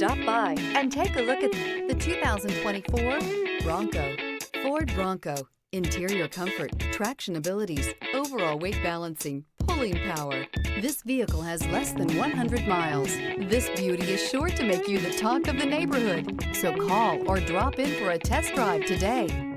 Stop by and take a look at the 2024 Bronco. Ford Bronco. Interior comfort, traction abilities, overall weight balancing, pulling power. This vehicle has less than 100 miles. This beauty is sure to make you the talk of the neighborhood. So call or drop in for a test drive today.